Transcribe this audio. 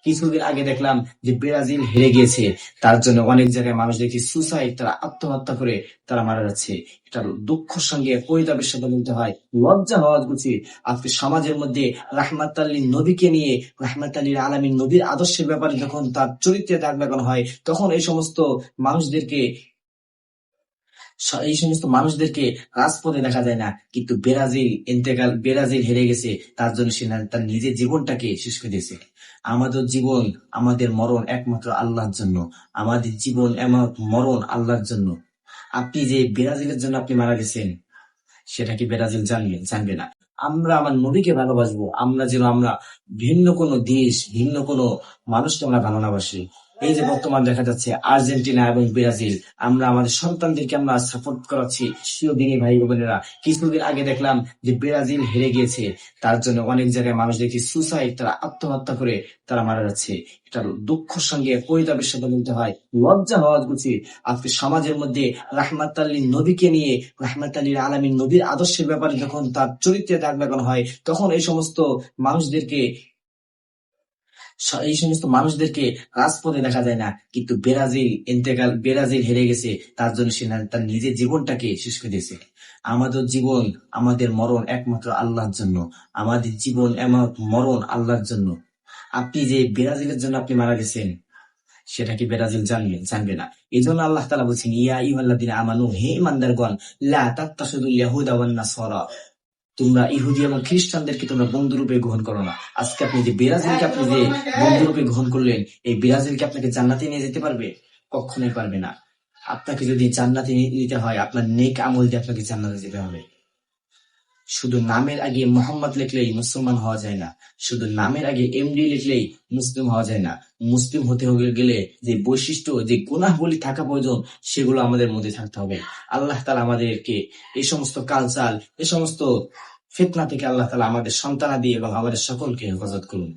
কিছুদিন আগে দেখলাম যে ব্রাজিল হেরে গিয়েছে, তার জন্য অনেক জায়গায় মানুষ দেখি সুসাইড, তারা আত্মহত্যা করে তারা মারা যাচ্ছে। এটা দুঃখের সঙ্গে পরিতাপের সাথে বলতে হয়, লজ্জা হওয়া উচিত। আজকে সমাজের মধ্যে রাহমাত আল্লির নবীকে নিয়ে, রাহমাত আল্লিল আলামিন নবীর আদর্শের ব্যাপারে যখন তার চরিত্রে দাগ লাগানো হয়, তখন মানুষদেরকে এই সমস্ত মানুষদেরকে রাজপথে দেখা যায় না। কিন্তু ব্রাজিল হেরে গেছে, তার জন্য সে তার নিজের জীবনটাকে শেষ করে দিয়েছে। আমাদের জীবন, আমাদের মরণ একমাত্র আল্লাহর জন্য। আমাদের জীবন মরণ আল্লাহর জন্য। আপনি যে ব্রাজিলের জন্য আপনি মারা গেছেন, সেটা কি ব্রাজিল জানবে না? আমরা আমার নবীকে ভালোবাসবো, আমরা ভিন্ন কোনো দেশ, ভিন্ন কোনো মানুষকে আমরা ভালো না বাসি। এই যে বর্তমান দেখা যাচ্ছে আর্জেন্টিনা এবং ব্রাজিল, আমরা আমাদের সন্তানদেরকে আমরা সাপোর্ট করাচ্ছি। প্রিয় দিনী ভাই বোনেরা, কিছুদিন আগে দেখলাম যে ব্রাজিল হেরে গিয়েছে, তার জন্য অনেক জায়গায় মানুষ দেখি সুসাইড, তারা আত্মহত্যা করে তারা মারা যাচ্ছে। এটা দুঃখের সঙ্গে পরিতাপের সাথে বলতে হয়, লজ্জা হওয়া উচিত। আজকে সমাজের মধ্যে রাহমাত আল্লির নবীকে নিয়ে, রাহমাত আল্লিল আলামিন নবীর আদর্শের ব্যাপারে যখন তার চরিত্রে দাগ লাগানো হয়, তখন এই সমস্ত মানুষদেরকে রাজপথে দেখা যায় না। কিন্তু ব্রাজিল হেরে গেছে, তার জন্য সে তার নিজের জীবনটাকে শেষ করে দিয়েছে। আমাদের জীবন, আমাদের মরণ একমাত্র আল্লাহর জন্য। আমাদের জীবন মরণ আল্লাহর জন্য। আপনি যে ব্রাজিলের জন্য আপনি মারা গেছেন, সেটা কি ব্রাজিল জানবে না? এই জন্য আল্লাহ তাআলা বলছেন, ইয়া আইয়ুহাল্লাযীনা আমানু, হে ঈমানদারগণ, লা তাত্তাখিযুল ইয়াহুদা ওয়ান নাসারা, তোমরা ইহুদি এবং খ্রিস্টানদেরকে তোমরা বন্ধুরূপে গ্রহণ করো না। আজকে আপনি যে বন্ধুরূপে গ্রহণ করলেন, এই ব্রাজিলকে আপনাকে জান্নাতে নিয়ে যেতে পারবে? কখনোই পারবে না। আপনাকে যদি জান্নাতে নিতে হয়, আপনার নেক আমল দিয়ে আপনাকে জান্নাতে যেতে হবে। শুধু নামের আগে মোহাম্মদ লিখলেই মুসলমান হওয়া যায় না। শুধু নামের আগে এমডি লিখলেই মুসলিম হওয়া যায় না। মুসলিম হতে গেলে যে বৈশিষ্ট্য, যে গুনাহবলী থাকা প্রয়োজন, সেগুলো আমাদের মধ্যে থাকতে হবে। আল্লাহ তাআলা আমাদেরকে এই সমস্ত কালচার, এই সমস্ত ফিতনা থেকে আল্লাহ তাআলা আমাদের সন্তানাদি এবং আমাদের সকলকে হেফাজত করুন।